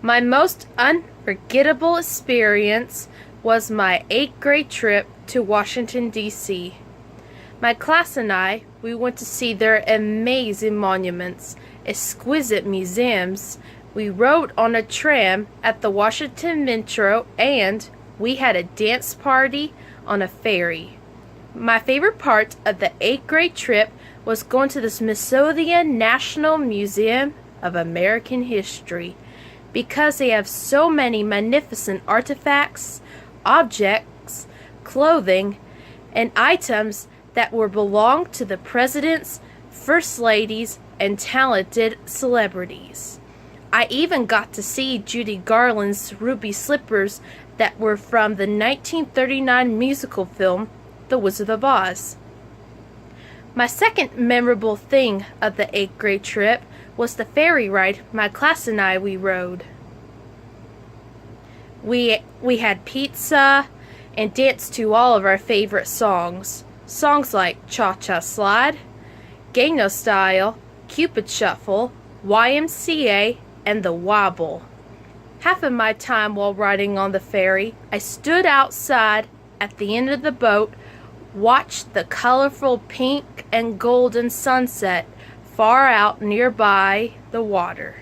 My most unforgettable experience was my 8th grade trip to Washington, D.C. My class and I, we went to see their amazing monuments, exquisite museums. We rode on a tram at the Washington Metro, and we had a dance party on a ferry. My favorite part of the 8th grade trip was going to the Smithsonian National Museum of American History, because they have so many magnificent artifacts, objects, clothing, and items that were belonged to the presidents, first ladies, and talented celebrities. I even got to see Judy Garland's ruby slippers that were from the 1939 musical film, The Wizard of Oz. My second memorable thing of the 8th grade trip was the ferry ride my class and we rode. We had pizza and danced to all of our favorite songs. Songs like Cha-Cha Slide, Gangnam Style, Cupid Shuffle, YMCA, and The Wobble. Half of my time while riding on the ferry, I stood outside at the end of the boat, watched the colorful pink and golden sunset far out nearby the water.